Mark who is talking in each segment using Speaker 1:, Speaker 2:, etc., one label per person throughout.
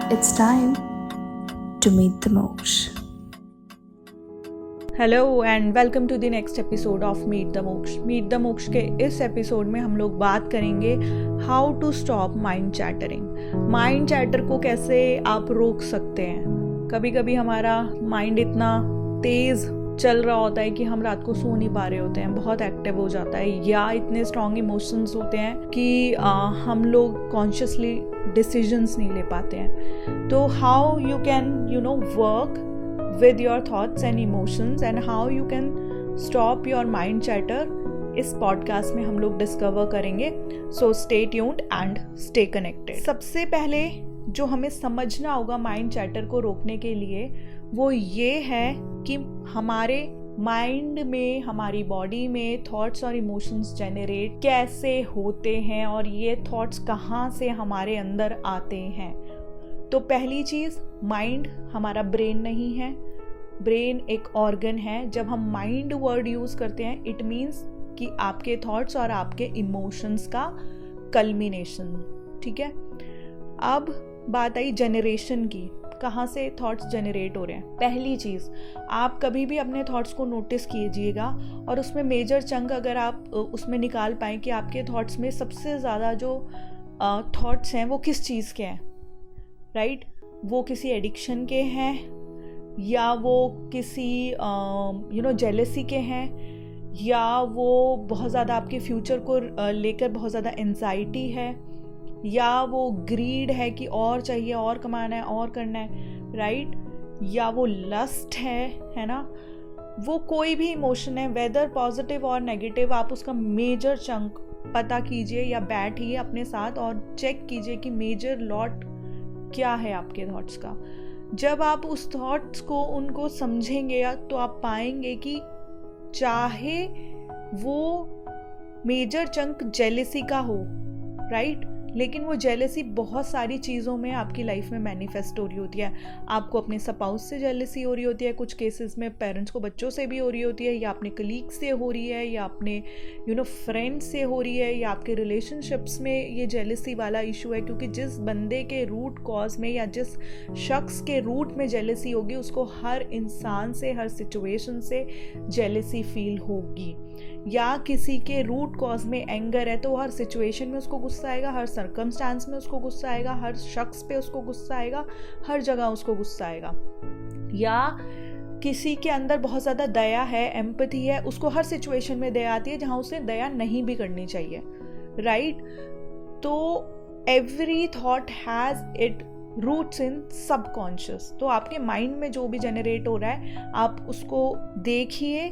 Speaker 1: It's time to meet the Moksha.
Speaker 2: Hello and welcome to the next episode of meet the Moksha. Meet the Moksha के इस episode में हम लोग बात करेंगे how to stop mind chattering. Mind chatter को कैसे आप रोक सकते हैं। कभी कभी हमारा माइंड इतना तेज़ चल रहा होता है कि हम रात को सो नहीं पा रहे होते हैं, बहुत एक्टिव हो जाता है, या इतने स्ट्रॉन्ग इमोशंस होते हैं कि हम लोग कॉन्शियसली डिसीजंस नहीं ले पाते हैं। तो how you can work with your thoughts and emotions and how you can stop your mind chatter, इस पॉडकास्ट में हम लोग डिस्कवर करेंगे। So stay tuned and stay connected. सबसे पहले जो हमें समझना होगा माइंड चैटर को रोकने के लिए वो ये है कि हमारे माइंड में, हमारी बॉडी में थॉट्स और इमोशंस जनरेट कैसे होते हैं और ये थॉट्स कहाँ से हमारे अंदर आते हैं। तो पहली चीज़, माइंड हमारा ब्रेन नहीं है। ब्रेन एक ऑर्गन है। जब हम माइंड वर्ड यूज़ करते हैं इट मीन्स कि आपके थॉट्स और आपके इमोशंस का कल्मिनेशन। ठीक है, अब बात आई जनरेशन की, कहाँ से थॉट्स जनरेट हो रहे हैं। पहली चीज़, आप कभी भी अपने थॉट्स को नोटिस कीजिएगा और उसमें मेजर चंक अगर आप उसमें निकाल पाएँ कि आपके थॉट्स में सबसे ज़्यादा जो थॉट्स हैं वो किस चीज़ के हैं। राइट, वो किसी एडिक्शन के हैं, या वो किसी जेलसी के हैं, या वो बहुत ज़्यादा आपके फ्यूचर को लेकर बहुत ज़्यादा एंजाइटी है, या वो ग्रीड है कि और चाहिए, और कमाना है, और करना है। राइट, या वो लस्ट है ना। वो कोई भी इमोशन है, वेदर पॉजिटिव और नेगेटिव, आप उसका मेजर चंक पता कीजिए या बैठिए अपने साथ और चेक कीजिए कि मेजर लॉट क्या है आपके थॉट्स का। जब आप उस थॉट्स को उनको समझेंगे तो आप पाएंगे कि चाहे वो मेजर चंक जेलसी का हो, राइट, लेकिन वो जेलसी बहुत सारी चीज़ों में आपकी लाइफ में मैनिफेस्ट हो रही होती है। आपको अपने स्पाउस से जेलसी हो रही होती है, कुछ केसेस में पेरेंट्स को बच्चों से भी हो रही होती है, या अपने कलीग से हो रही है, या अपने फ्रेंड्स से हो रही है, या आपके रिलेशनशिप्स में ये जेलसी वाला इशू है। क्योंकि जिस बंदे के रूट कॉज में या जिस शख्स के रूट में जेलसी होगी उसको हर इंसान से, हर सिचुएशन से जेलसी फील होगी। या किसी के रूट कॉज में एंगर है तो हर सिचुएशन में उसको गुस्सा आएगा, हर सर्कमस्टांस में उसको गुस्सा आएगा, हर शख्स पे उसको गुस्सा आएगा, हर जगह उसको गुस्सा आएगा। या किसी के अंदर बहुत ज़्यादा दया है, एम्पैथी है, उसको हर सिचुएशन में दया आती है जहाँ उसे दया नहीं भी करनी चाहिए। राइट, तो every thought has it roots in subconscious. तो आपके माइंड में जो भी जनरेट हो रहा है आप उसको देखिए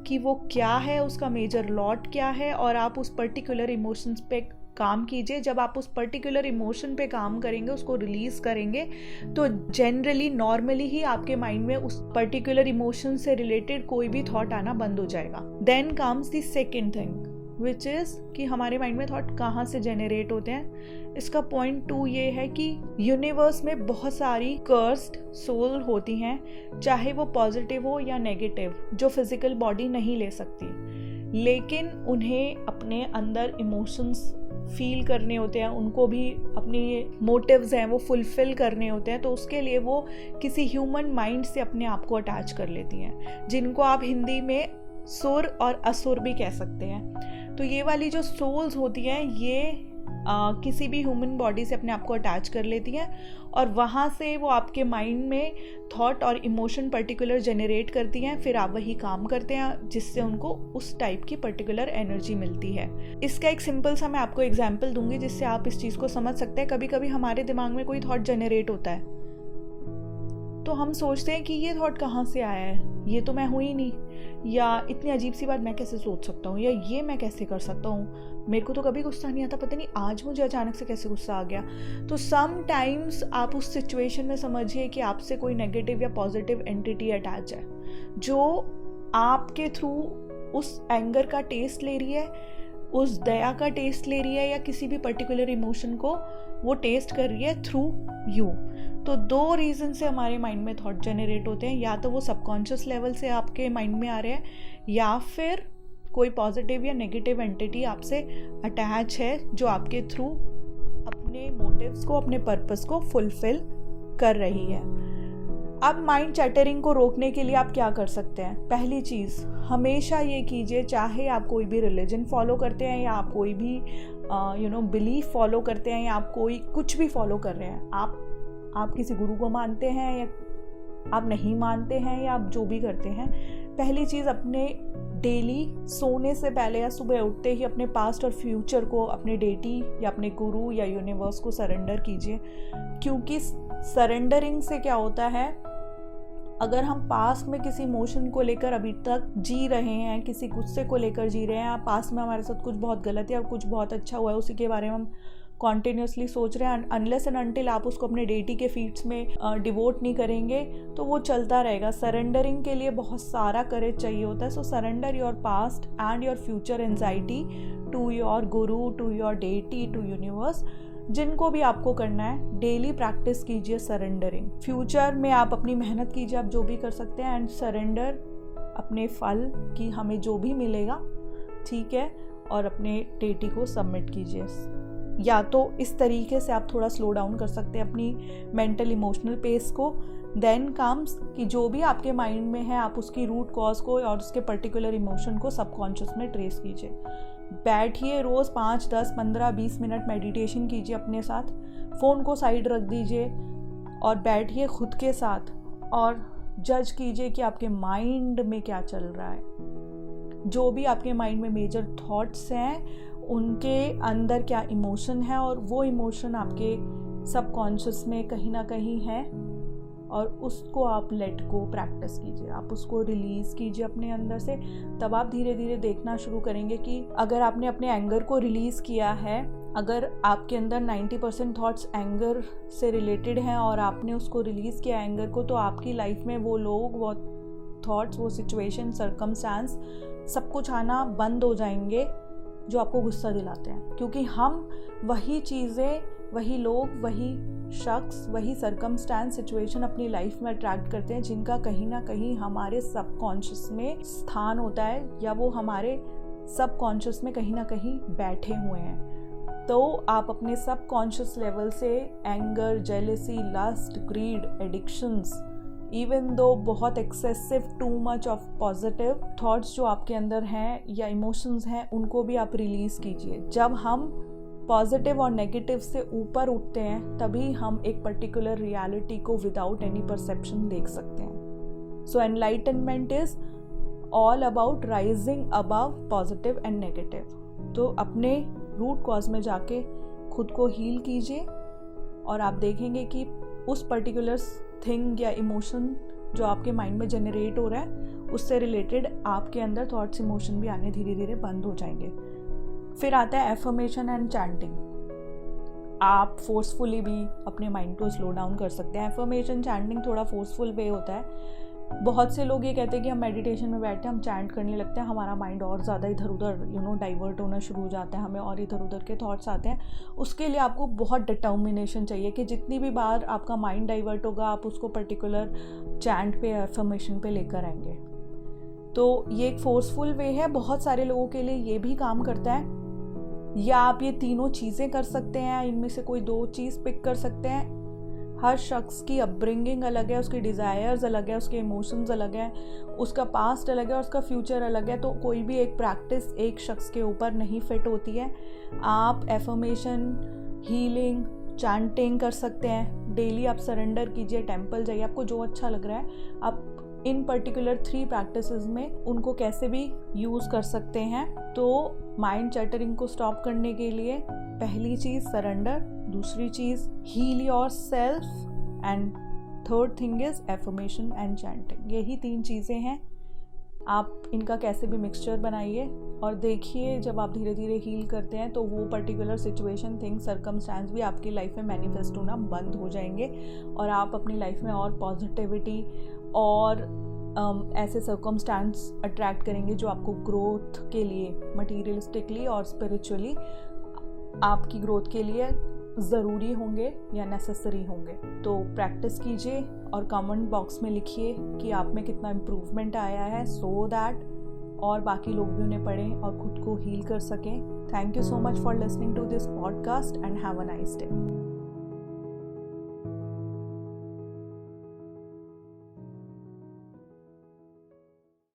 Speaker 2: कि वो क्या है, उसका मेजर लॉट क्या है, और आप उस पर्टिकुलर इमोशंस पे काम कीजिए। जब आप उस पर्टिकुलर इमोशन पे काम करेंगे, उसको रिलीज करेंगे, तो जनरली नॉर्मली ही आपके माइंड में उस पर्टिकुलर इमोशन से रिलेटेड कोई भी थॉट आना बंद हो जाएगा। Then comes the second thing which is कि हमारे माइंड में थॉट कहाँ से जनरेट होते हैं। इसका पॉइंट 2 ये है कि यूनिवर्स में बहुत सारी कर्स्ड सोल होती हैं, चाहे वो पॉजिटिव हो या नेगेटिव, जो फिजिकल बॉडी नहीं ले सकती, लेकिन उन्हें अपने अंदर इमोशंस फील करने होते हैं, उनको भी अपनी मोटिव्स हैं वो फुलफिल करने होते हैं। तो उसके लिए वो किसी ह्यूमन माइंड से अपने आप को अटैच कर लेती हैं, जिनको आप हिंदी में सुर और असुर भी कह सकते हैं। तो ये वाली जो सोल्स होती हैं ये किसी भी ह्यूमन बॉडी से अपने आप को अटैच कर लेती हैं और वहाँ से वो आपके माइंड में थॉट और इमोशन पर्टिकुलर जनरेट करती हैं। फिर आप वही काम करते हैं जिससे उनको उस टाइप की पर्टिकुलर एनर्जी मिलती है। इसका एक सिंपल सा मैं आपको एग्जांपल दूंगी जिससे आप इस चीज़ को समझ सकते हैं। कभी कभी हमारे दिमाग में कोई थॉट जनरेट होता है तो हम सोचते हैं कि ये थॉट कहाँ से आया है, ये तो मैं हूँ ही नहीं, या इतनी अजीब सी बात मैं कैसे सोच सकता हूँ, या ये मैं कैसे कर सकता हूँ, मेरे को तो कभी गुस्सा नहीं आता, पता नहीं आज मुझे अचानक से कैसे गुस्सा आ गया। तो सम टाइम्स आप उस सिचुएशन में समझिए कि आपसे कोई नेगेटिव या पॉजिटिव एंटिटी अटैच है जो आपके थ्रू उस एंगर का टेस्ट ले रही है, उस दया का टेस्ट ले रही है, या किसी भी पर्टिकुलर इमोशन को वो टेस्ट कर रही है थ्रू यू। तो 2 रीज़न से हमारे माइंड में थॉट जनरेट होते हैं, या तो वो सबकॉन्शियस लेवल से आपके माइंड में आ रहे हैं, या फिर कोई पॉजिटिव या नेगेटिव एंटिटी आपसे अटैच है जो आपके थ्रू अपने मोटिव्स को, अपने पर्पस को फुलफिल कर रही है। अब माइंड चैटरिंग को रोकने के लिए आप क्या कर सकते हैं? पहली चीज़, हमेशा ये कीजिए, चाहे आप कोई भी रिलीजन फॉलो करते हैं या आप कोई भी बिलीफ फॉलो करते हैं या आप कोई कुछ भी फॉलो कर रहे हैं, आप किसी गुरु को मानते हैं या आप नहीं मानते हैं या आप जो भी करते हैं, पहली चीज़ अपने डेली सोने से पहले या सुबह उठते ही अपने पास्ट और फ्यूचर को, अपने डेटी या अपने गुरु या यूनिवर्स को सरेंडर कीजिए। क्योंकि सरेंडरिंग से क्या होता है, अगर हम पास्ट में किसी इमोशन को लेकर अभी तक जी रहे हैं, किसी गुस्से को लेकर जी रहे हैं, पास्ट में हमारे साथ कुछ बहुत गलत है और कुछ बहुत अच्छा हुआ है, उसी के बारे में हम कॉन्टिन्यूसली सोच रहे हैं, अनलेस एंड अनटिल आप उसको अपने डेटी के फीड्स में डिवोट नहीं करेंगे तो वो चलता रहेगा। सरेंडरिंग के लिए बहुत सारा करेज चाहिए होता है। So surrender your past and your future anxiety to your guru, to your deity, to universe, जिनको भी आपको करना है। डेली प्रैक्टिस कीजिए सरेंडरिंग। फ्यूचर में आप अपनी मेहनत कीजिए, आप जो भी कर सकते हैं, एंड सरेंडर अपने फल की हमें जो भी मिलेगा, ठीक है, और अपने डेटी को सबमिट कीजिए। या तो इस तरीके से आप थोड़ा स्लो डाउन कर सकते हैं अपनी मेंटल इमोशनल पेस को। देन कम्स कि जो भी आपके माइंड में है आप उसकी रूट कॉज को और उसके पर्टिकुलर इमोशन को सबकॉन्शियस में ट्रेस कीजिए। बैठिए, रोज़ 5, 10, 15, 20 मिनट मेडिटेशन कीजिए अपने साथ। फ़ोन को साइड रख दीजिए और बैठिए खुद के साथ और जज कीजिए कि आपके माइंड में क्या चल रहा है। जो भी आपके माइंड में मेजर थॉट्स हैं उनके अंदर क्या इमोशन है और वो इमोशन आपके सबकॉन्शियस में कहीं ना कहीं है, और उसको आप लेट गो प्रैक्टिस कीजिए, आप उसको रिलीज़ कीजिए अपने अंदर से। तब आप धीरे धीरे देखना शुरू करेंगे कि अगर आपने अपने एंगर को रिलीज़ किया है, अगर आपके अंदर 90% थॉट्स एंगर से रिलेटेड हैं और आपने उसको रिलीज़ किया एंगर को, तो आपकी लाइफ में वो लोग, वो थॉट्स, वो सिचुएशन, सर्कमस्टांस सब कुछ आना बंद हो जाएंगे जो आपको गुस्सा दिलाते हैं। क्योंकि हम वही चीज़ें, वही लोग, वही शख्स, वही सर्कमस्टांस, सिचुएशन अपनी लाइफ में अट्रैक्ट करते हैं जिनका कहीं ना कहीं हमारे सबकॉन्शियस में स्थान होता है, या वो हमारे सबकॉन्शियस में कहीं ना कहीं बैठे हुए हैं। तो आप अपने सबकॉन्शियस लेवल से anger, jealousy, lust, greed, addictions, even though बहुत excessive, too much of positive thoughts जो आपके अंदर हैं या इमोशंस हैं, उनको भी आप रिलीज़ कीजिए। जब हम पॉजिटिव और नेगेटिव से ऊपर उठते हैं तभी हम एक पर्टिकुलर रियलिटी को विदाउट एनी परसेप्शन देख सकते हैं। So enlightenment is all about rising above positive and negative. तो अपने रूट कॉज में जाके खुद को हील कीजिए और आप देखेंगे कि उस पर्टिकुलर थिंग या इमोशन जो आपके माइंड में जनरेट हो रहा है उससे रिलेटेड आपके अंदर थॉट्स, इमोशन भी आने धीरे धीरे बंद हो जाएंगे। फिर आता है एफर्मेशन एंड चैंटिंग। आप फोर्सफुली भी अपने माइंड को स्लो डाउन कर सकते हैं। एफर्मेशन, चैंटिंग थोड़ा फोर्सफुल वे होता है। बहुत से लोग ये कहते हैं कि हम मेडिटेशन में बैठे, हम चैंट करने लगते हैं, हमारा माइंड और ज़्यादा इधर उधर डाइवर्ट होना शुरू हो जाता है, हमें और इधर उधर के थॉट्स आते हैं। उसके लिए आपको बहुत डिटर्मिनेशन चाहिए कि जितनी भी बार आपका माइंड डाइवर्ट होगा आप उसको पर्टिकुलर चैंट पे, एफर्मेशन पे लेकर आएंगे। तो ये एक फोर्सफुल वे है। बहुत सारे लोगों के लिए ये भी काम करता है। या आप ये तीनों चीज़ें कर सकते हैं, इनमें से कोई 2 चीज़ पिक कर सकते हैं। हर शख्स की अपब्रिंगिंग अलग है, उसके डिज़ायर्स अलग है, उसके इमोशंस अलग हैं, उसका पास्ट अलग है और उसका फ्यूचर अलग है। तो कोई भी एक प्रैक्टिस एक शख्स के ऊपर नहीं फिट होती है। आप एफर्मेशन, हीलिंग, चैंटिंग कर सकते हैं। डेली आप सरेंडर कीजिए, टेंपल जाइए, आपको जो अच्छा लग रहा है आप इन पर्टिकुलर 3 प्रैक्टिसेस में उनको कैसे भी यूज़ कर सकते हैं। तो माइंड चैटरिंग को स्टॉप करने के लिए पहली चीज़ सरेंडर, दूसरी चीज़ heal yourself, and third thing is affirmation and chanting. यही 3 चीज़ें हैं। आप इनका कैसे भी मिक्सचर बनाइए और देखिए जब आप धीरे धीरे हील करते हैं तो वो पर्टिकुलर सिचुएशन, थिंग, सर्कमस्टांस भी आपकी लाइफ में मैनिफेस्ट होना बंद हो जाएंगे और आप अपनी लाइफ में और पॉजिटिविटी और ऐसे सर्कमस्टांस अट्रैक्ट करेंगे जो आपको ग्रोथ के लिए, मटीरियलिस्टिकली और स्पिरिचुअली आपकी ग्रोथ के लिए ज़रूरी होंगे या नेसेसरी होंगे। तो प्रैक्टिस कीजिए और कमेंट बॉक्स में लिखिए कि आप में कितना इम्प्रूवमेंट आया है, सो दैट और बाकी लोग भी उन्हें पढ़ें और खुद को हील कर सकें। Thank you so much for listening to this podcast and have a nice day.